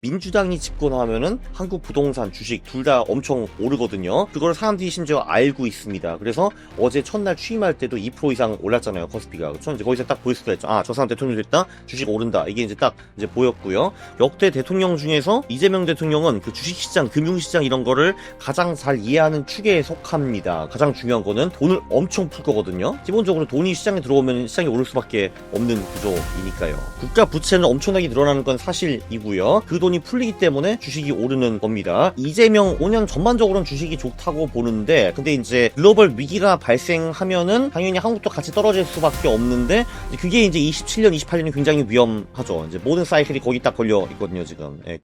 민주당이 집권하면은 한국 부동산 주식 둘 다 엄청 오르거든요. 그걸 사람들이 심지어 알고 있습니다. 그래서 어제 첫날 취임할 때도 2% 이상 올랐잖아요. 코스피가. 그렇죠? 이제 거기서 딱 보일 수가 있죠. 아, 저 사람 대통령 됐다. 주식 오른다. 이게 이제 딱 이제 보였고요. 역대 대통령 중에서 이재명 대통령은 그 주식시장, 금융시장 이런 거를 가장 잘 이해하는 축에 속합니다. 가장 중요한 거는 돈을 엄청 풀 거거든요. 기본적으로 돈이 시장에 들어오면 시장이 오를 수밖에 없는 구조이니까요. 국가 부채는 엄청나게 늘어나는 건 사실이고요. 그 돈이 풀리기 때문에 주식이 오르는 겁니다. 이재명 5년 전반적으로는 주식이 좋다고 보는데, 근데 이제 글로벌 위기가 발생하면은 당연히 한국도 같이 떨어질 수밖에 없는데, 그게 이제 27년, 28년이 굉장히 위험하죠. 이제 모든 사이클이 거기 딱 걸려 있거든요, 지금. 예.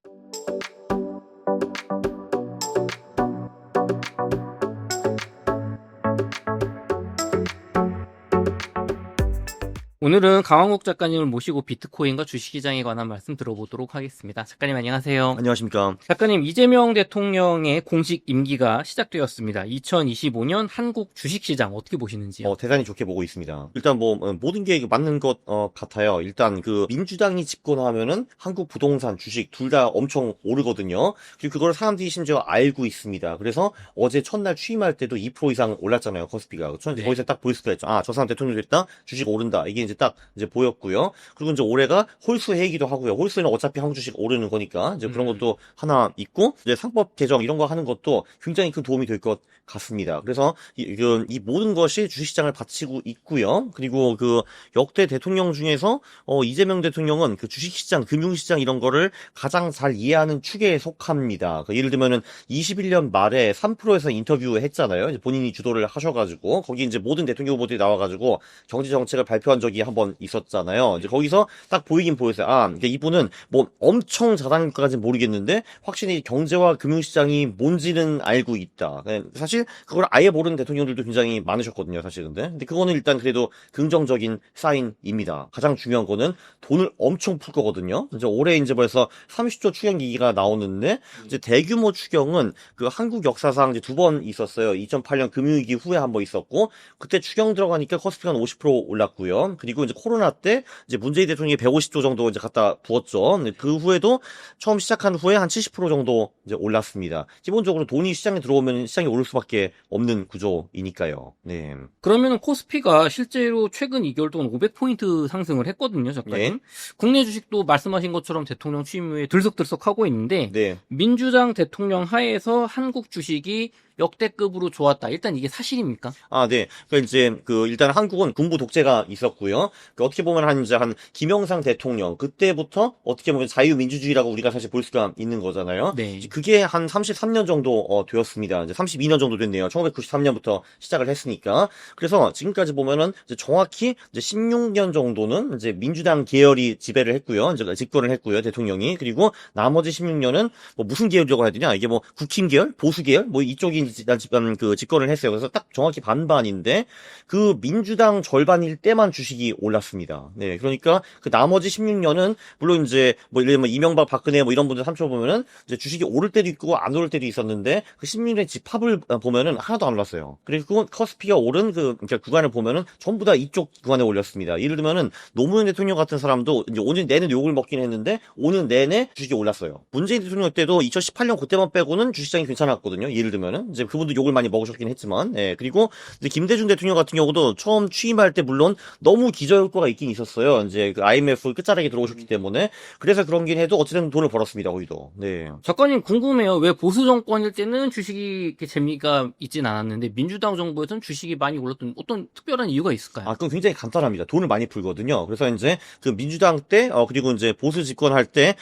오늘은 강원국 작가님을 모시고 비트코인과 주식시장에 관한 말씀 들어보도록 하겠습니다. 작가님 안녕하세요. 안녕하십니까. 작가님, 이재명 대통령의 공식 임기가 시작되었습니다. 2025년 한국 주식시장 어떻게 보시는지요? 대단히 좋게 보고 있습니다. 일단 모든 게 맞는 것 같아요. 일단 그 민주당이 집권하면은 한국 부동산 주식 둘 다 엄청 오르거든요. 그리고 그걸 사람들이 심지어 알고 있습니다. 그래서 어제 첫날 취임할 때도 2% 이상 올랐잖아요. 코스피가. 그렇죠? 네. 거기서 딱 보일 수가 있죠. 아, 저 사람 대통령 됐다. 주식 오른다. 이게 이제 딱 이제 보였고요. 그리고 이제 올해가 홀수 해이기도 하고요. 홀수는 어차피 한국 주식 오르는 거니까 이제 그런 것도 하나 있고, 이제 상법 개정 이런 거 하는 것도 굉장히 큰 도움이 될 것 같습니다. 그래서 이 모든 것이 주식시장을 받치고 있고요. 그리고 그 역대 대통령 중에서 이재명 대통령은 그 주식시장, 금융시장 이런 거를 가장 잘 이해하는 축에 속합니다. 예를 들면은 21년 말에 3프로에서 인터뷰 했잖아요. 이제 본인이 주도를 하셔가지고 거기 이제 모든 대통령 후보들이 나와가지고 경제 정책을 발표한 적이 한번 있었잖아요. 이제 거기서 딱 보이긴 보였어요. 아, 그러니까 이분은 뭐 엄청 잘하는까지는 모르겠는데 확실히 경제와 금융시장이 뭔지는 알고 있다. 사실 그걸 아예 모르는 대통령들도 굉장히 많으셨거든요, 사실. 근데 그거는 일단 그래도 긍정적인 사인입니다. 가장 중요한 거는 돈을 엄청 풀 거거든요. 이제 올해 이제 벌써 30조 추경 기기가 나오는데, 이제 대규모 추경은 그 한국 역사상 이제 2번 있었어요. 2008년 금융위기 후에 한 번 있었고, 그때 추경 들어가니까 코스피가 한 50% 올랐고요. 그리고 이제 코로나 때 이제 문재인 대통령이 150조 정도 이제 갖다 부었죠. 그 후에도 처음 시작한 후에 한 70% 정도 이제 올랐습니다. 기본적으로 돈이 시장에 들어오면 시장이 오를 수밖에 없는 구조이니까요. 네. 그러면 코스피가 실제로 최근 2개월 동안 500포인트 상승을 했거든요, 작가님. 네. 국내 주식도 말씀하신 것처럼 대통령 취임 후에 들썩들썩하고 있는데, 네. 민주당 대통령 하에서 한국 주식이 역대급으로 좋았다. 일단 이게 사실입니까? 아, 네. 그러니까 이제 일단 한국은 군부 독재가 있었고요. 어떻게 보면 이제 김영삼 대통령 그때부터 어떻게 보면 자유민주주의라고 우리가 사실 볼 수가 있는 거잖아요. 네. 이제 그게 한 33년 정도 되었습니다. 이제 32년 정도 됐네요. 1993년부터 시작을 했으니까. 그래서 지금까지 보면은 이제 정확히 이제 16년 정도는 이제 민주당 계열이 지배를 했고요. 이제 집권을 했고요, 대통령이. 그리고 나머지 16년은 뭐 무슨 계열이라고 해야 되냐? 이게 뭐 국힘 계열, 보수 계열, 뭐 이쪽이 집권을 했어요. 그래서 딱 정확히 반반인데, 그 민주당 절반일 때만 주식이 올랐습니다. 네, 그러니까 그 나머지 16년은 물론 이제 뭐 예를 들면 이명박, 박근혜 뭐 이런 분들 삼켜보면은 이제 주식이 오를 때도 있고 안 오를 때도 있었는데, 그 16년의 집합을 보면은 하나도 안 올랐어요. 그리고 그건 코스피가 오른 그러니까 구간을 보면은 전부 다 이쪽 구간에 올렸습니다. 예를 들면은 노무현 대통령 같은 사람도 이제 5년 내내 욕을 먹긴 했는데 5년 내내 주식이 올랐어요. 문재인 대통령 때도 2018년 그때만 빼고는 주식시장이 괜찮았거든요. 예를 들면은 이제 그분도 욕을 많이 먹으셨긴 했지만, 예. 그리고 이제 김대중 대통령 같은 경우도 처음 취임할 때 물론 너무 기저효과가 있긴 있었어요. 이제 그 IMF 끝자락에 들어오셨기 때문에. 그래서 그런긴 해도 어쨌든 돈을 벌었습니다, 거기도. 네. 작가님 궁금해요. 왜 보수 정권일 때는 주식이 이렇게 재미가 있진 않았는데 민주당 정부에서는 주식이 많이 올랐던 어떤 특별한 이유가 있을까요? 아, 그건 굉장히 간단합니다. 돈을 많이 풀거든요. 그래서 이제 그 민주당 때, 그리고 이제 보수 집권할 때,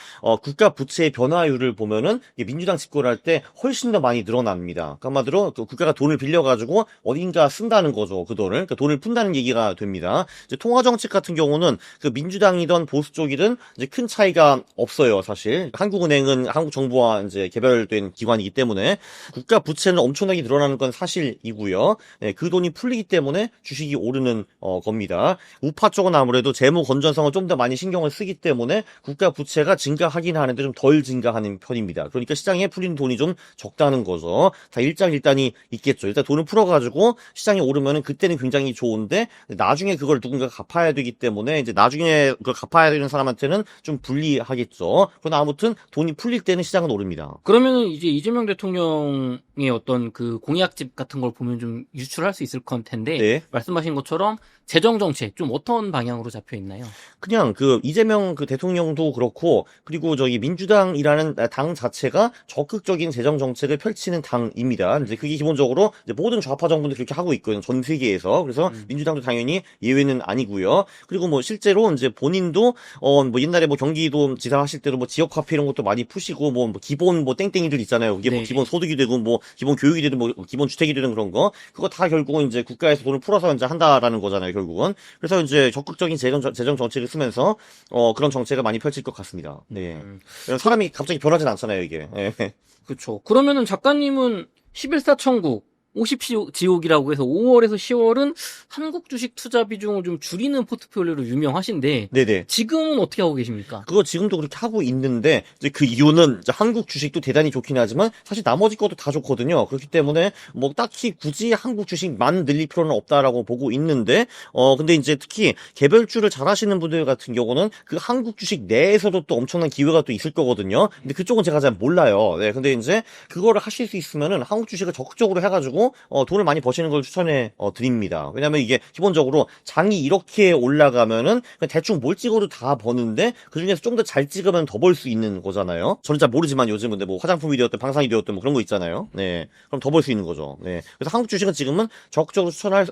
국가 부채의 변화율을 보면은 민주당 집권할 때 훨씬 더 많이 늘어납니다. 한마디로 그 국가가 돈을 빌려가지고 어딘가 쓴다는 거죠. 그 돈을. 그러니까 돈을 푼다는 얘기가 됩니다. 이제 통화정책 같은 경우는 그 민주당이든 보수 쪽이든 이제 큰 차이가 없어요, 사실. 한국은행은 한국 정부와 이제 개별된 기관이기 때문에 국가 부채는 엄청나게 늘어나는 건 사실이고요. 네, 그 돈이 풀리기 때문에 주식이 오르는 겁니다. 우파 쪽은 아무래도 재무 건전성을 좀 더 많이 신경을 쓰기 때문에 국가 부채가 증가하긴 하는데 좀 덜 증가하는 편입니다. 그러니까 시장에 풀리는 돈이 좀 적다는 거죠. 다 일장일단이 있겠죠. 일단 돈을 풀어가지고 시장이 오르면은 그때는 굉장히 좋은데, 나중에 그걸 누군가 갚아야 되기 때문에 이제 나중에 그걸 갚아야 되는 사람한테는 좀 불리하겠죠. 그러나 아무튼 돈이 풀릴 때는 시장은 오릅니다. 그러면은 이제 이재명 대통령의 어떤 그 공약집 같은 걸 보면 좀 유출할 수 있을 건 텐데 네. 말씀하신 것처럼 재정 정책 좀 어떤 방향으로 잡혀 있나요? 그냥 그 이재명 그 대통령도 그렇고 그리고 저기 민주당이라는 당 자체가 적극적인 재정 정책을 펼치는 당입니다. 이제 그게 기본적으로 이제 모든 좌파 정부들이 그렇게 하고 있거든요. 전 세계에서. 그래서 민주당도 당연히 예외는 아니고요. 그리고 뭐 실제로 이제 본인도 뭐 옛날에 뭐 경기도 지사 하실 때도 뭐 지역 화폐 이런 것도 많이 푸시고 뭐 기본 뭐 땡땡이들 있잖아요. 그게 뭐 네. 기본 소득이 되고 뭐 기본 교육이 되든 뭐 기본 주택이 되든 그런 거 그거 다 결국은 이제 국가에서 돈을 풀어서 이제 한다라는 거잖아요. 결국은. 그래서 이제 적극적인 재정 정책을 쓰면서 그런 정책을 많이 펼칠 것 같습니다. 네. 사람이 갑자기 변하진 않잖아요, 이게. 예. 그렇죠. 그러면은 작가님은 11사 천국 50지옥이라고 해서 5월에서 10월은 한국 주식 투자 비중을 좀 줄이는 포트폴리오로 유명하신데 네네. 지금은 어떻게 하고 계십니까? 그거 지금도 그렇게 하고 있는데 이제 그 이유는 이제 한국 주식도 대단히 좋긴 하지만 사실 나머지 것도 다 좋거든요. 그렇기 때문에 뭐 딱히 굳이 한국 주식만 늘릴 필요는 없다라고 보고 있는데 근데 이제 특히 개별주를 잘 하시는 분들 같은 경우는 그 한국 주식 내에서도 또 엄청난 기회가 또 있을 거거든요. 근데 그쪽은 제가 잘 몰라요. 네. 근데 이제 그거를 하실 수 있으면은 한국 주식을 적극적으로 해가지고 돈을 많이 버시는 걸 추천해 드립니다. 왜냐면 이게 기본적으로 장이 이렇게 올라가면은 그냥 대충 뭘 찍어도 다 버는데 그 중에서 좀 더 잘 찍으면 더 벌 수 있는 거잖아요. 저는 잘 모르지만 요즘은 뭐 화장품이 되었든 방산이 되었든 뭐 그런 거 있잖아요. 네, 그럼 더 벌 수 있는 거죠. 네, 그래서 한국 주식은 지금은 적극적으로 추천할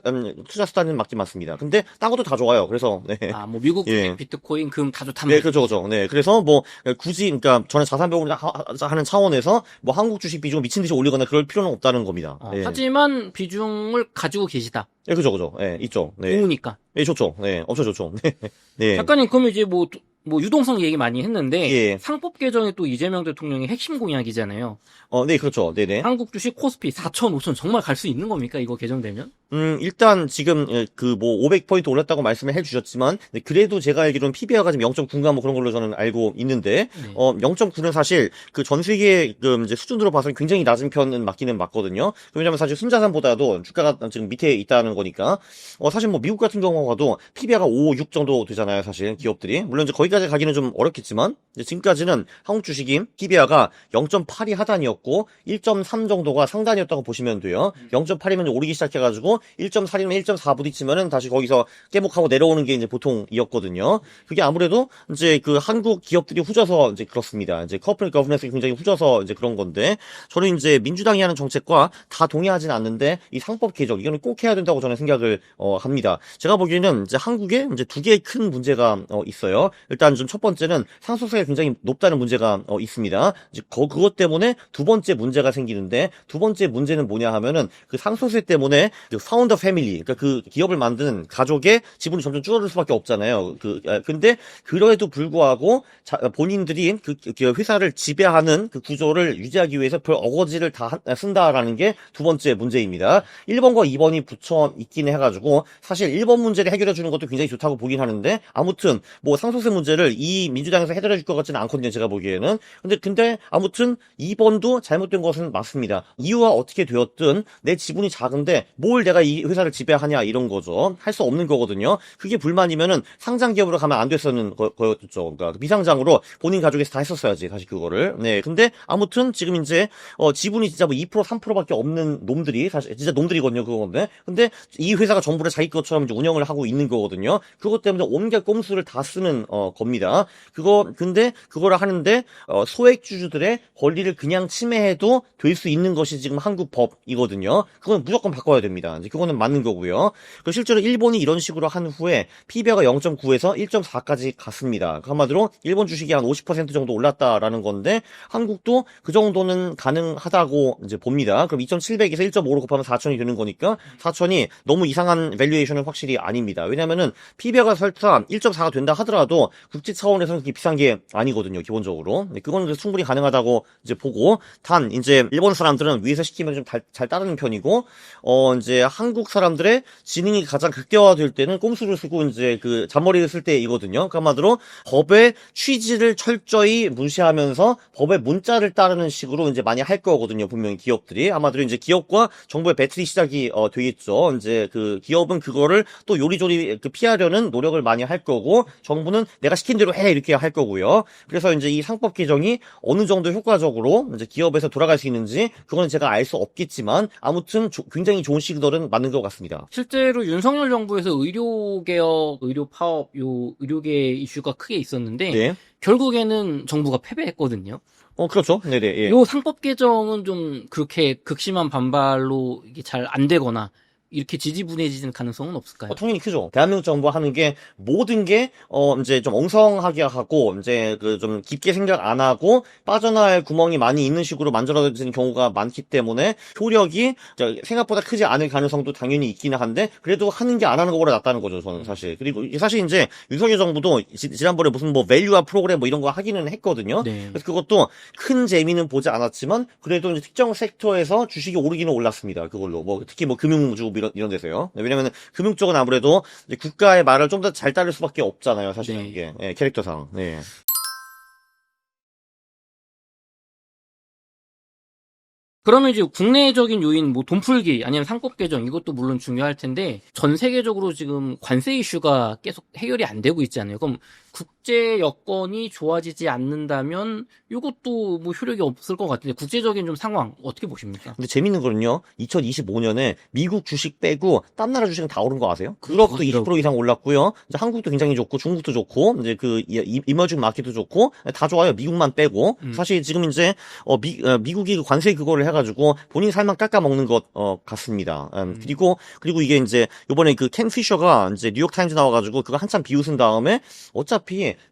투자 수단은 맞긴 맞습니다. 근데 딴 것도 다 좋아요. 그래서 네. 아, 뭐 미국 주식, 예. 비트코인, 금 다 좋단 네, 말이죠. 그렇죠, 그렇죠. 네, 그래서 뭐 굳이 그러니까 저는 자산 배분을 하는 차원에서 뭐 한국 주식 비중을 미친 듯이 올리거나 그럴 필요는 없다는 겁니다. 네. 하지만 비중을 가지고 계시다. 네, 그죠, 그죠. 네, 있죠. 네, 좋으니까. 네, 좋죠. 네, 엄청 좋죠. 네, 네. 작가님, 그러면 이제 뭐 유동성 얘기 많이 했는데 예. 상법 개정이 또 이재명 대통령의 핵심 공약이잖아요. 네, 그렇죠. 네네. 한국 주식 코스피 4천, 5천 정말 갈 수 있는 겁니까? 이거 개정되면? 일단 지금 그 뭐 500포인트 올랐다고 말씀을 해주셨지만 그래도 제가 알기로는 PBR가 지금 0.9인가 뭐 그런 걸로 저는 알고 있는데 네. 0.9는 사실 그 전 세계 그 이제 수준으로 봐서는 굉장히 낮은 편은 맞기는 맞거든요. 왜냐면 사실 순자산보다도 주가가 지금 밑에 있다는 거니까 사실 뭐 미국 같은 경우가도 PBR가 5, 6 정도 되잖아요. 사실 기업들이 물론 이제 거기까지 가기는 좀 어렵겠지만 이제 지금까지는 한국 주식이 PBR가 0.8이 하단이었고 1.3 정도가 상단이었다고 보시면 돼요. 0.8이면 오르기 시작해가지고 1.4이면 1.4 부딪히면은 다시 거기서 깨목하고 내려오는 게 이제 보통이었거든요. 그게 아무래도 이제 그 한국 기업들이 후져서 이제 그렇습니다. 이제 커퍼레이트 거버넌스가 굉장히 후져서 이제 그런 건데 저는 이제 민주당이 하는 정책과 다 동의하진 않는데 이 상법 개정 이거는 꼭 해야 된다고 저는 생각을 합니다. 제가 보기에는 이제 한국에 이제 두 개의 큰 문제가 있어요. 일단 좀 첫 번째는 상속세가 굉장히 높다는 문제가 있습니다. 이제 그것 때문에 두 번째 문제가 생기는데 두 번째 문제는 뭐냐 하면은 그 상속세 때문에 그 파운더 패밀리 그러니까 그 기업을 만드는 가족의 지분이 점점 줄어들 수밖에 없잖아요. 근데 그럼에도 불구하고 본인들이 그 회사를 지배하는 그 구조를 유지하기 위해서 별 어거지를 다 쓴다라는 게 두 번째 문제입니다. 1번과 2번이 붙여 있긴 해가지고 사실 1번 문제를 해결해 주는 것도 굉장히 좋다고 보긴 하는데 아무튼 뭐 상속세 문제를 이 민주당에서 해결해 줄 것 같지는 않거든요. 제가 보기에는. 근데 아무튼 2번도 잘못된 것은 맞습니다. 이유가 어떻게 되었든 내 지분이 작은데 뭘 내가 이 회사를 지배하냐 이런 거죠. 할 수 없는 거거든요. 그게 불만이면은 상장 기업으로 가면 안 됐었는 거였죠. 그러니까 미상장으로 본인 가족에서 다 했었어야지 다시 그거를. 네. 근데 아무튼 지금 이제 지분이 진짜 뭐 2% 3%밖에 없는 놈들이 사실 진짜 놈들이거든요. 그건데. 근데 이 회사가 정부를 자기 것처럼 이제 운영을 하고 있는 거거든요. 그것 때문에 온갖 꼼수를 다 쓰는 겁니다. 근데 그거를 하는데 소액주주들의 권리를 그냥 침해해도 될 수 있는 것이 지금 한국 법이거든요. 그건 무조건 바꿔야 됩니다. 이제 그거는 맞는 거고요. 실제로 일본이 이런 식으로 한 후에 PBR가 0.9에서 1.4까지 갔습니다. 한마디로 일본 주식이 한 50% 정도 올랐다라는 건데 한국도 그 정도는 가능하다고 이제 봅니다. 그럼 2,700에서 1.5로 곱하면 4,000이 되는 거니까 4,000이 너무 이상한 밸류에이션은 확실히 아닙니다. 왜냐면은 PBR가 설사 1.4가 된다 하더라도 국제 차원에서는 그렇게 비싼 게 아니거든요. 기본적으로. 그건 충분히 가능하다고 이제 보고 단 이제 일본 사람들은 위에서 시키면 좀 잘 따르는 편이고 이제 한국 사람들의 지능이 가장 극대화될 때는 꼼수를 쓰고 이제 그 잔머리를 쓸 때이거든요. 그 한마디로 법의 취지를 철저히 무시하면서 법의 문자를 따르는 식으로 이제 많이 할 거거든요. 분명히 기업들이. 한마디로 이제 기업과 정부의 배틀이 시작이 되겠죠. 이제 그 기업은 그거를 또 요리조리 피하려는 노력을 많이 할 거고, 정부는 내가 시킨 대로 해 이렇게 할 거고요. 그래서 이제 이 상법 개정이 어느 정도 효과적으로 이제 기업에서 돌아갈 수 있는지 그거는 제가 알 수 없겠지만 아무튼 굉장히 좋은 시그널은 맞는 것 같습니다. 실제로 윤석열 정부에서 의료개혁, 의료파업, 요 의료계 이슈가 크게 있었는데 네. 결국에는 정부가 패배했거든요. 그렇죠. 네네. 예. 요 상법 개정은 좀 그렇게 극심한 반발로 이게 잘 안 되거나 이렇게 지지분해지는 가능성은 없을까요? 당연히 크죠. 대한민국 정부가 하는 게 모든 게 이제 좀 엉성하게 하고 이제 그 좀 깊게 생각 안 하고 빠져나갈 구멍이 많이 있는 식으로 만들어지는 경우가 많기 때문에 효력이 생각보다 크지 않을 가능성도 당연히 있기는 한데, 그래도 하는 게 안 하는 것보다 낫다는 거죠, 저는 사실. 그리고 사실 이제 윤석열 정부도 지난번에 무슨 뭐 밸류화 프로그램 뭐 이런 거 하기는 했거든요. 네. 그래서 그것도 큰 재미는 보지 않았지만 그래도 이제 특정 섹터에서 주식이 오르기는 올랐습니다. 그걸로 뭐 특히 뭐 금융주 이런 데서요. 왜냐면 금융 쪽은 아무래도 이제 국가의 말을 좀 더 잘 따를 수밖에 없잖아요. 사실 네. 이게 캐릭터상. 네. 그러면 이제 국내적인 요인, 뭐 돈풀기 아니면 상법 개정 이것도 물론 중요할 텐데 전 세계적으로 지금 관세 이슈가 계속 해결이 안 되고 있잖아요. 그럼 국제 여건이 좋아지지 않는다면 이것도 뭐 효력이 없을 것 같은데 국제적인 좀 상황 어떻게 보십니까? 근데 재밌는 거는요. 2025년에 미국 주식 빼고 딴 나라 주식은 다 오른 거 아세요? 유럽도 20% 이상 올랐고요. 이제 한국도 굉장히 좋고 중국도 좋고 이제 그 이머징 마켓도 좋고 다 좋아요. 미국만 빼고. 사실 지금 이제 미국이 그 관세 그거를 해가지고 본인 살만 깎아먹는 것 같습니다. 그리고 이게 이제 요번에 그 켄 피셔가 이제 뉴욕 타임즈 나와가지고 그거 한참 비웃은 다음에 어차피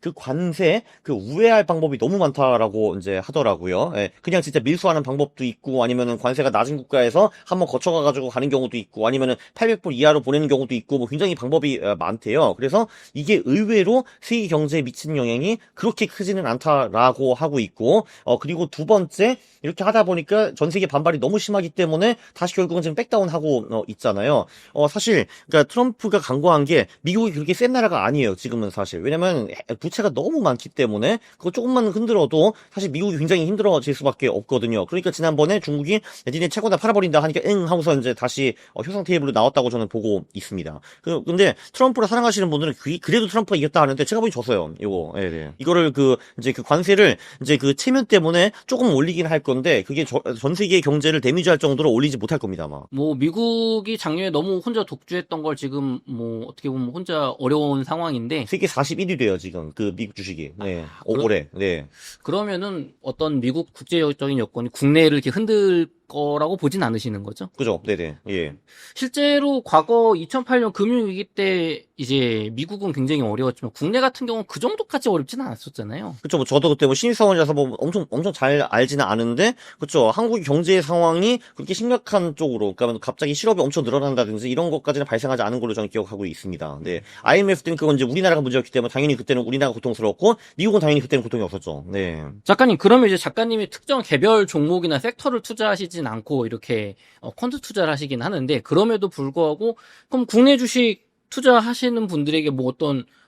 그 관세 그 우회할 방법이 너무 많다라고 이제 하더라고요. 그냥 진짜 밀수하는 방법도 있고, 아니면은 관세가 낮은 국가에서 한번 거쳐가가지고 가는 경우도 있고, 아니면은 800불 이하로 보내는 경우도 있고, 뭐 굉장히 방법이 많대요. 그래서 이게 의외로 세계 경제에 미치는 영향이 그렇게 크지는 않다라고 하고 있고, 그리고 두 번째, 이렇게 하다 보니까 전 세계 반발이 너무 심하기 때문에 다시 결국은 지금 백다운하고 있잖아요. 사실 그러니까 트럼프가 강조한 게 미국이 그렇게 센 나라가 아니에요. 지금은 사실. 왜냐면 부채가 너무 많기 때문에 그거 조금만 흔들어도 사실 미국이 굉장히 힘들어질 수밖에 없거든요. 그러니까 지난번에 중국이 니네 채권 다 팔아버린다 하니까 응 하고서 이제 다시 협상 테이블로 나왔다고 저는 보고 있습니다. 근데 트럼프를 사랑하시는 분들은 그래도 트럼프가 이겼다 하는데 제가 보기 졌어요. 이거. 네. 이거를 이제 그 관세를 이제 그 체면 때문에 조금 올리긴 할 건데 그게 전 세계 경제를 데미지할 정도로 올리지 못할 겁니다, 아마. 뭐 미국이 작년에 너무 혼자 독주했던 걸 지금 뭐 어떻게 보면 혼자 어려운 상황인데 세계 41위래요, 지금. 그 미국 주식이. 네. 올해. 네. 그러면은 어떤 미국 국제적인 여건이 국내를 이렇게 흔들 거라고 보진 않으시는 거죠? 그죠. 네네. 예. 실제로 과거 2008년 금융위기 때 이제 미국은 굉장히 어려웠지만 국내 같은 경우는 그 정도까지 어렵지는 않았었잖아요. 그쵸. 뭐 저도 그때 뭐 신입사원이라서 뭐 엄청 잘 알지는 않은데, 그쵸. 한국의 경제 상황이 그렇게 심각한 쪽으로, 그러니까 갑자기 실업이 엄청 늘어난다든지 이런 것까지는 발생하지 않은 걸로 저는 기억하고 있습니다. 네. IMF 때는 그건 이제 우리나라가 문제였기 때문에 당연히 그때는 우리나라가 고통스러웠고, 미국은 당연히 그때는 고통이 없었죠. 네. 작가님, 그러면 이제 작가님이 특정 개별 종목이나 섹터를 투자하시진 않고 이렇게 펀드 투자를 하시긴 하는데, 그럼에도 불구하고 그럼 국내 주식 투자하시는 분들에게 뭐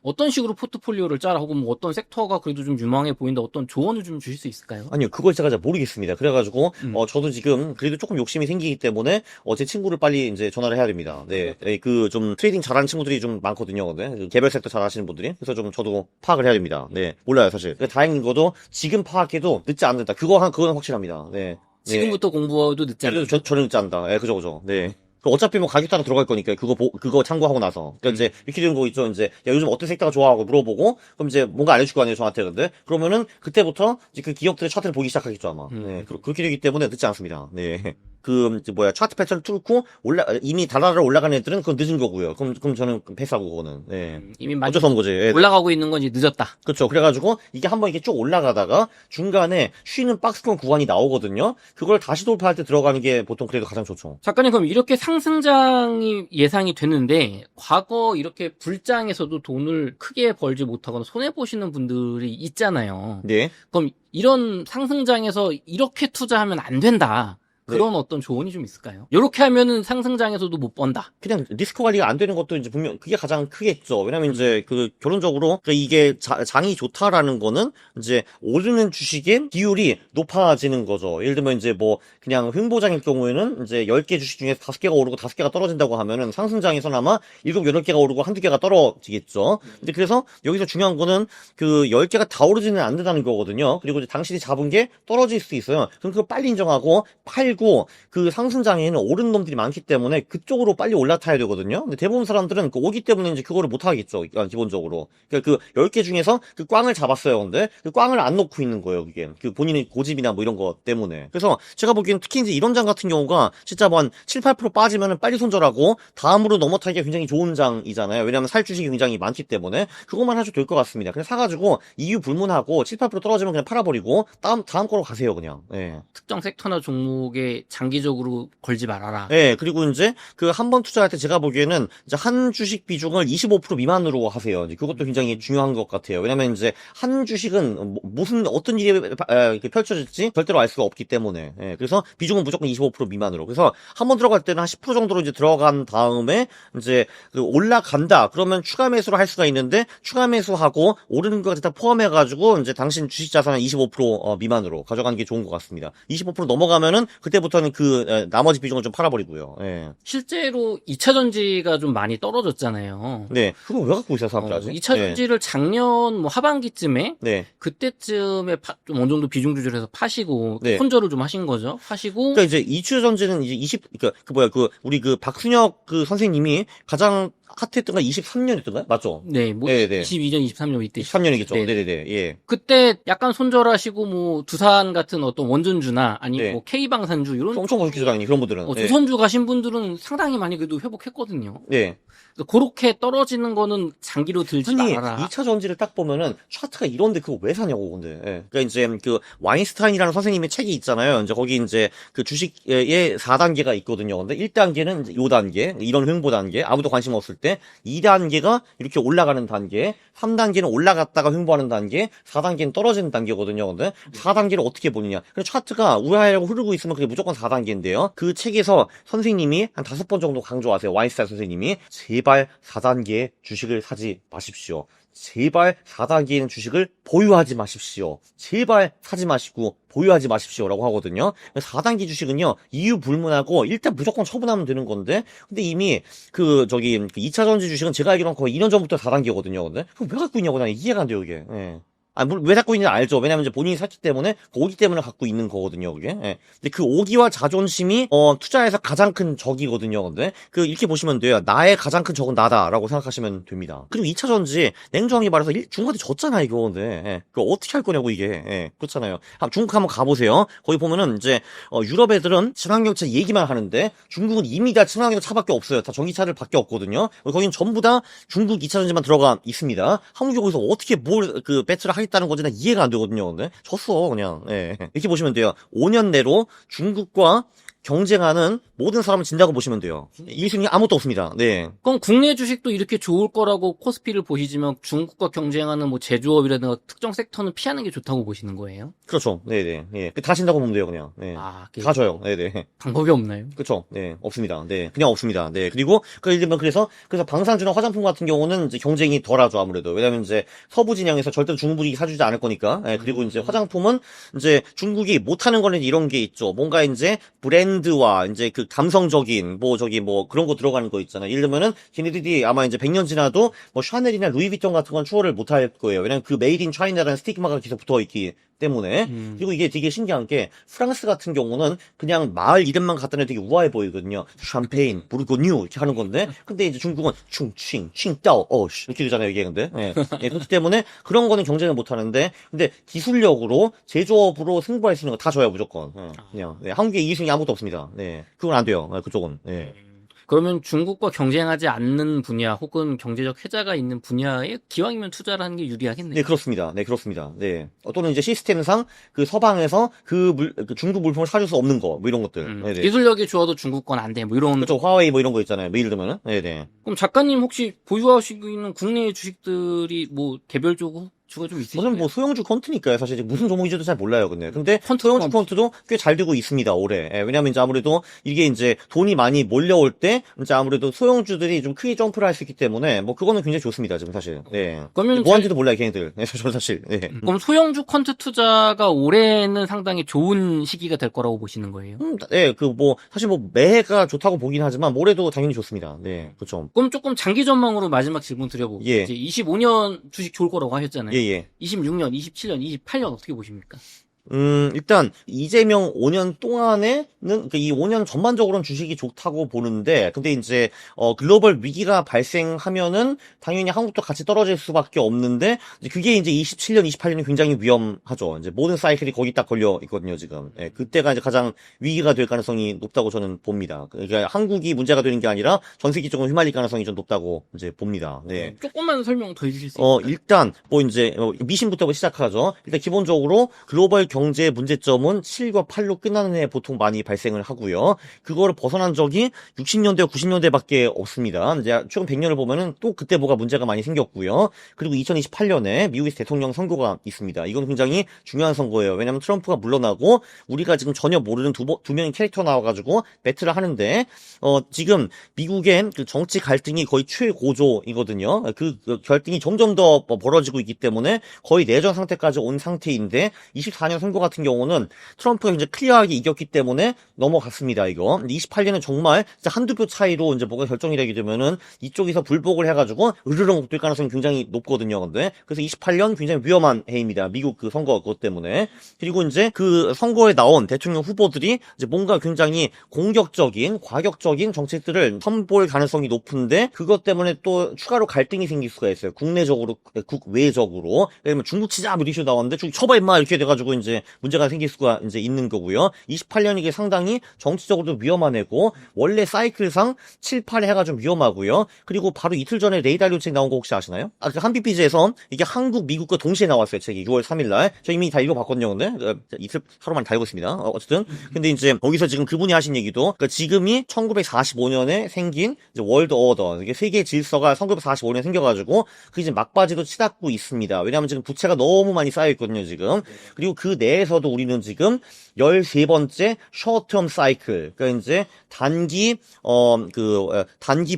어떤 식으로 포트폴리오를 짜라, 혹은 뭐 어떤 섹터가 그래도 좀 유망해 보인다, 어떤 조언을 좀 주실 수 있을까요? 아니요, 그걸 제가 잘 모르겠습니다. 그래가지고, 저도 지금 그래도 조금 욕심이 생기기 때문에, 제 친구를 빨리 이제 전화를 해야 됩니다. 네. 그 좀 트레이딩 잘하는 친구들이 좀 많거든요. 네. 그 개별 섹터 잘하시는 분들이. 그래서 좀 저도 파악을 해야 됩니다. 네. 몰라요, 사실. 다행인 것도 지금 파악해도 늦지 않는다. 그건 확실합니다. 네. 지금부터 공부해도 늦지 않다. 그래도 저는 늦지 않다. 네, 그죠. 네. 어차피 뭐 가격 따라 들어갈 거니까 그거 참고하고 나서 그러니까 이제 이렇게 되는 거 있죠. 이제 야, 요즘 어떤 섹터가 좋아하고 물어보고 그럼 이제 뭔가 알려줄 거 아니에요 저한테. 근데 그러면은 그때부터 이제 그 기업들의 차트를 보기 시작하겠죠 아마. 네, 그렇게 되기 때문에 늦지 않습니다. 네. 이제 차트 패턴을 뚫고 이미 달달달 올라가는 애들은 그건 늦은 거고요. 그럼 저는 패스하고 그거는. 네. 이미 많이 어쩔 수 없는 거지. 예. 올라가고 있는 건 이제 늦었다. 그렇죠. 그래가지고 이게 한번 이게 쭉 올라가다가 중간에 쉬는 박스권 구간이 나오거든요. 그걸 다시 돌파할 때 들어가는 게 보통 그래도 가장 좋죠. 작가님, 그럼 이렇게 상승장이 예상이 되는데 과거 이렇게 불장에서도 돈을 크게 벌지 못하거나 손해 보시는 분들이 있잖아요. 네. 그럼 이런 상승장에서 이렇게 투자하면 안 된다. 그런 어떤 조언이 좀 있을까요? 이렇게 하면은 상승장에서도 못 번다. 그냥 리스크 관리가 안 되는 것도 이제 분명 그게 가장 크겠죠. 왜냐면 이제 그 결론적으로 그러니까 이게 장이 좋다라는 거는 이제 오르는 주식의 비율이 높아지는 거죠. 예를 들면 이제 뭐 그냥 횡보장일 경우에는 이제 10개 주식 중에서 5개가 오르고 5개가 떨어진다고 하면은 상승장에서는 아마 7, 8개가 오르고 1-2개가 떨어지겠죠. 근데 그래서 여기서 중요한 거는 그 10개가 다 오르지는 않는다는 거거든요. 그리고 이제 당신이 잡은 게 떨어질 수 있어요. 그럼 그거 빨리 인정하고 팔고 그 상승장에는 오른 놈들이 많기 때문에 그쪽으로 빨리 올라타야 되거든요. 근데 대부분 사람들은 그 오기 때문에 이제 그거를 못 하겠죠. 기본적으로. 그러니까 그 10개 중에서 그 꽝을 잡았어요. 근데 그 꽝을 안 놓고 있는 거예요. 그게. 그 본인의 고집이나 뭐 이런 거 때문에. 그래서 제가 보기에는 특히 이제 이런 장 같은 경우가 진짜 뭐 한 7, 8% 빠지면은 빨리 손절하고 다음으로 넘어타기가 굉장히 좋은 장이잖아요. 왜냐하면 살 주식이 굉장히 많기 때문에 그것만 하셔도 될 것 같습니다. 그냥 사가지고 이유 불문하고 7, 8% 떨어지면 그냥 팔아버리고 다음 거로 가세요. 그냥. 예. 특정 섹터나 종목에 장기적으로 걸지 말아라. 예, 그리고 이제 그 한 번 투자할 때 제가 보기에는 이제 한 주식 비중을 25% 미만으로 하세요. 이제 그것도 굉장히 중요한 것 같아요. 왜냐면 이제 한 주식은 무슨 어떤 일이 이렇게 펼쳐질지 절대로 알 수가 없기 때문에. 예, 그래서 비중은 무조건 25% 미만으로. 그래서 한 번 들어갈 때는 한 10% 정도로 이제 들어간 다음에 이제 그 올라간다. 그러면 추가 매수를 할 수가 있는데 추가 매수하고 오르는 거 다 포함해 가지고 이제 당신 주식 자산은 25% 미만으로 가져가는 게 좋은 것 같습니다. 25% 넘어가면은 그때부터는 그 나머지 비중을 좀 팔아버리고요. 예. 실제로 2차 전지가 좀 많이 떨어졌잖아요. 네. 그거 왜 갖고 있어요, 사람들 아직? 2차 전지를 작년 뭐 하반기쯤에 네. 그때쯤에 좀 어느 정도 비중 조절해서 파시고 네. 손절을 좀 하신 거죠. 파시고 그러니까 이제 2차 전지는 이제 우리 그 박순혁 그 선생님이 가장 핫했던 건 23년이었던가요? 맞죠? 네, 뭐 네네. 22년, 23년 이때 23년이겠죠. 네. 네네네. 예. 그때 약간 손절하시고 뭐 두산 같은 어떤 원전주나 아니면 네. 뭐 K방산주 이런 엄청 멋있죠, 당연히 그런 분들은. 네. 조선주 가신 분들은 상당히 많이 그래도 회복했거든요. 네. 그래서 그렇게 떨어지는 거는 장기로 들지 아니, 말아라. 2차 전지를 딱 보면은 차트가 이런데 그거 왜 사냐고 근데. 예. 그러니까 이제 그 와인스타인이라는 선생님의 책이 있잖아요. 이제 거기 이제 그 주식의 4단계가 있거든요. 근데 1단계는 이제 요 단계, 이런 횡보 단계, 아무도 관심 없을 때, 2단계가 이렇게 올라가는 단계, 3단계는 올라갔다가 횡보하는 단계, 4단계는 떨어지는 단계거든요. 근데 4단계를 어떻게 보느냐. 그래서 차트가 우하향으로 흐르고 있으면 그게 무조건 4단계인데요. 그 책에서 선생님이 한 5번 정도 강조하세요. 와인스타인 선생님이. 제발 4단계의 주식을 사지 마십시오. 제발 4단계에 있는 주식을 보유하지 마십시오. 제발 사지 마시고 보유하지 마십시오라고 하거든요. 4단계 주식은요, 이유 불문하고 일단 무조건 처분하면 되는 건데, 근데 이미 그 2차 전지 주식은 제가 알기로는 거의 2년 전부터 4단계거든요. 근데 그럼 왜 갖고 있냐고 난 이해가 안 돼요, 이게. 예. 왜 갖고 있는지 알죠. 왜냐면 이제 본인이 샀기 때문에, 그 오기 때문에 갖고 있는 거거든요, 그게. 예. 근데 그 오기와 자존심이, 투자에서 가장 큰 적이거든요, 근데. 이렇게 보시면 돼요. 나의 가장 큰 적은 나다라고 생각하시면 됩니다. 그리고 2차 전지, 냉정하게 말해서 중국한테 졌잖아, 이거, 근데. 예. 그거 어떻게 할 거냐고, 이게. 예. 그렇잖아요. 중국 한번 가보세요. 거기 보면은 이제, 유럽 애들은 친환경차 얘기만 하는데, 중국은 이미 다 친환경 차밖에 없어요. 다 전기차들 밖에 없거든요. 거긴 전부 다 중국 2차 전지만 들어가 있습니다. 한국이 거기서 어떻게 배트를 하겠다는 건지 난 이해가 안 되거든요. 근데 졌어 그냥. 예. 이렇게 보시면 돼요. 5년 내로 중국과 경쟁하는 모든 사람을 진다고 보시면 돼요. 이 순위 아무것도 없습니다. 네. 그럼 국내 주식도 이렇게 좋을 거라고 코스피를 보시지만 중국과 경쟁하는 뭐 제조업이라든가 특정 섹터는 피하는 게 좋다고 보시는 거예요? 그렇죠. 네네. 예. 다 진다고 보면 돼요, 그냥. 네. 다 져요. 네네. 방법이 없나요? 그렇죠. 네. 없습니다. 네. 그냥 없습니다. 네. 그리고, 그래서 방산주나 화장품 같은 경우는 이제 경쟁이 덜하죠, 아무래도. 왜냐면 이제 서부 진영에서 절대 중국이 사주지 않을 거니까. 예. 그리고 이제 화장품은 이제 중국이 못하는 거는 이런 게 있죠. 뭔가 이제 브랜드와 이제 그 감성적인 뭐 그런 거 들어가는 거 있잖아요. 예를 들면은 걔네들이 아마 이제 100년 지나도 뭐 샤넬이나 루이비통 같은 건 추월을 못 할 거예요. 왜냐면 그 메이드 인 차이나라는 스티그마가 계속 붙어 있기 때문에. 그리고 이게 되게 신기한 게 프랑스 같은 경우는 그냥 마을 이름만 갖다 내도 되게 우아해 보이거든요. 샴페인, 부르고뉴 이렇게 하는 건데, 근데 이제 중국은 충칭, 칭따오, 이렇게 되잖아요, 이게 근데. 예. 예, 그렇기 때문에 그런 거는 경쟁을 못 하는데, 근데 기술력으로 제조업으로 승부할 수 있는 거 다 줘요, 무조건. 예, 그냥. 네, 한국에 이기승이 아무것도 없습니다. 네. 그건 안 돼요. 그쪽은. 네. 그러면 중국과 경쟁하지 않는 분야 혹은 경제적 혜자가 있는 분야에 기왕이면 투자를 하는 게 유리하겠네요. 네, 그렇습니다. 네, 그렇습니다. 네. 또는 이제 시스템상 그 서방에서 그 중국 물품을 사줄 수 없는 거, 뭐 이런 것들. 네네. 기술력이 좋아도 중국 건 안 돼, 뭐 이런. 그렇죠. 화웨이 뭐 이런 거 있잖아요. 뭐 예를 들면은. 네네. 그럼 작가님 혹시 보유하시고 있는 국내 주식들이 뭐 개별적으로 주가 좀 있으시죠? 저는 뭐 소형주 퀀트니까요. 사실 이제 무슨 종목인지도 잘 몰라요. 근데 퀀트 소형주 퀀트도 꽤 잘 되고 있습니다. 올해. 예, 왜냐하면 이제 아무래도 이게 이제 돈이 많이 몰려올 때 이제 아무래도 소형주들이 좀 크게 점프를 할 수 있기 때문에 뭐 그거는 굉장히 좋습니다. 지금 사실. 네. 그러면 뭐 하는지도 몰라요, 걔네들. 네, 저는 사실. 네. 그럼 소형주 퀀트 투자가 올해는 상당히 좋은 시기가 될 거라고 보시는 거예요? 네, 사실 매해가 좋다고 보긴 하지만, 올해도 당연히 좋습니다. 네, 그렇죠. 그럼 조금 장기 전망으로 마지막 질문 드려보고 예. 이제 25년 주식 좋을 거라고 하셨잖아요. 예. 26년, 27년, 28년 어떻게 보십니까? 일단, 이재명 5년 동안에는, 이 5년 전반적으로는 주식이 좋다고 보는데, 근데 이제, 글로벌 위기가 발생하면은, 당연히 한국도 같이 떨어질 수밖에 없는데, 이제 그게 이제 27년, 28년이 굉장히 위험하죠. 이제 모든 사이클이 거기 딱 걸려 있거든요, 지금. 예, 그때가 이제 가장 위기가 될 가능성이 높다고 저는 봅니다. 그러니까 한국이 문제가 되는 게 아니라, 전 세계적으로 휘말릴 가능성이 좀 높다고 이제 봅니다. 네. 조금만 설명 더 해주실 수 있을까요? 일단, 미신부터 시작하죠. 일단, 기본적으로, 글로벌 경제의 문제점은 7과 8로 끝나는 해 보통 많이 발생을 하고요. 그거를 벗어난 적이 60년대, 90년대밖에 없습니다. 이제 최근 100년을 보면은 또 그때 뭐가 문제가 많이 생겼고요. 그리고 2028년에 미국에서 대통령 선거가 있습니다. 이건 굉장히 중요한 선거예요. 왜냐하면 트럼프가 물러나고 우리가 지금 전혀 모르는 두 명의 캐릭터 나와가지고 배틀을 하는데 지금 미국의 그 정치 갈등이 거의 최고조이거든요. 그 갈등이 점점 더 벌어지고 있기 때문에 거의 내전 상태까지 온 상태인데 24년 선거 같은 경우는 트럼프가 이제 클리어하게 이겼기 때문에 넘어갔습니다, 이거. 28년은 정말 진짜 한두 표 차이로 이제 뭐가 결정이 되게 되면은 이쪽에서 불복을 해가지고 으르렁 될 가능성이 굉장히 높거든요, 근데. 그래서 28년 굉장히 위험한 해입니다. 미국 그 선거 그것 때문에. 그리고 이제 그 선거에 나온 대통령 후보들이 이제 뭔가 굉장히 공격적인, 과격적인 정책들을 선보일 가능성이 높은데 그것 때문에 또 추가로 갈등이 생길 수가 있어요. 국내적으로, 국외적으로. 예를 들면 중국 치자 뭐 이슈 나왔는데 중국 쳐봐 임마 이렇게 돼가지고 이제 문제가 생길 수가 이제 있는 거고요. 28년 이게 상당히 정치적으로도 위험한 해고 원래 사이클상 7, 8의 해가 좀 위험하고요. 그리고 바로 이틀 전에 레이달리오 책 나온 거 혹시 아시나요? 그 한빛비즈에서 이게 한국, 미국과 동시에 나왔어요. 책이 6월 3일날. 저 이미 다 읽어봤거든요. 근데 이틀 하루만 다 읽었습니다. 어쨌든 근데 이제 거기서 지금 그분이 하신 얘기도 그러니까 지금이 1945년에 생긴 이제 월드 오더 이게 세계 질서가 1945년에 생겨가지고 그게 이제 막바지도 치닫고 있습니다. 왜냐하면 지금 부채가 너무 많이 쌓여 있거든요. 지금. 그리고 그 내에서도 우리는 지금 13번째 셔텀 사이클, 그러니까 이제 단기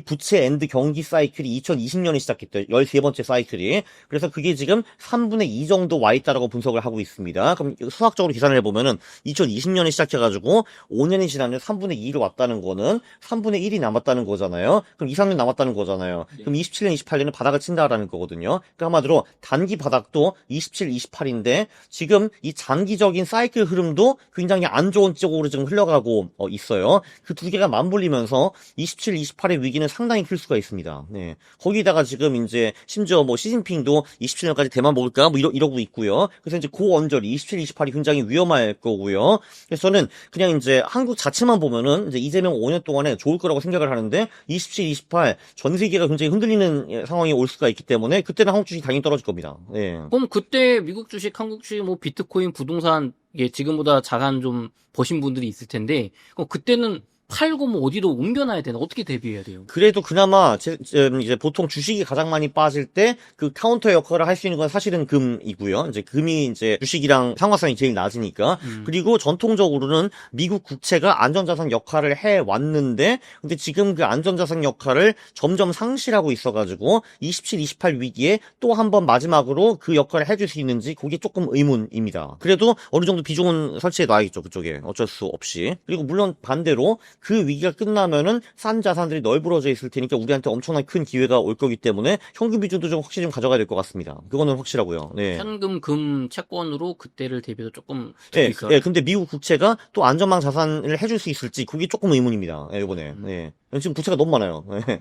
부채 엔드 경기 사이클이 2020년에 시작했대요. 13번째 사이클이. 그래서 그게 지금 3분의 2 정도 와 있다라고 분석을 하고 있습니다. 그럼 수학적으로 계산을 해보면은 2020년에 시작해가지고 5년이 지나면 3분의 2로 왔다는 거는 3분의 1이 남았다는 거잖아요. 그럼 2, 3년 남았다는 거잖아요. 그럼 27년, 28년은 바닥을 친다라는 거거든요. 그러니까 한마디로 단기 바닥도 27, 28인데 지금 이 장기적인 사이클 흐름도 굉장히 안 좋은 쪽으로 지금 흘러가고 있어요. 그 두 개가 맞물리면서 27, 28의 위기는 상당히 클 수가 있습니다. 네. 거기다가 지금 이제 심지어 시진핑도 27년까지 대만 먹을까 이러고 있고요. 그래서 이제 그 언저리 27, 28이 굉장히 위험할 거고요. 그래서 저는 그냥 이제 한국 자체만 보면은 이제 이재명 5년 동안에 좋을 거라고 생각을 하는데 27, 28 전 세계가 굉장히 흔들리는 상황이 올 수가 있기 때문에 그때는 한국 주식이 당연히 떨어질 겁니다. 네. 그럼 그때 미국 주식, 한국 주식, 비트코인, 부동산 지금보다 자산 좀 버신 분들이 있을 텐데 그럼 그때는 팔고 어디로 옮겨놔야 되나? 어떻게 대비해야 돼요? 그래도 그나마 이제 보통 주식이 가장 많이 빠질 때 그 카운터 역할을 할 수 있는 건 사실은 금이고요. 이제 금이 이제 주식이랑 상관성이 제일 낮으니까. 그리고 전통적으로는 미국 국채가 안전자산 역할을 해 왔는데 근데 지금 그 안전자산 역할을 점점 상실하고 있어가지고 27, 28 위기에 또 한 번 마지막으로 그 역할을 해줄 수 있는지 그게 조금 의문입니다. 그래도 어느 정도 비중은 설치해 놔야겠죠. 그쪽에 어쩔 수 없이. 그리고 물론 반대로 그 위기가 끝나면은 싼 자산들이 널브러져 있을 테니까 우리한테 엄청나게 큰 기회가 올 거기 때문에 현금 비중도 좀 확실히 좀 가져가야 될 것 같습니다. 그거는 확실하고요. 네. 현금, 금, 채권으로 그때를 대비해서 조금 네, 근데 미국 국채가 또 안전망 자산을 해줄 수 있을지 그게 조금 의문입니다. 네, 이번에. 네. 지금 부채가 너무 많아요. 네.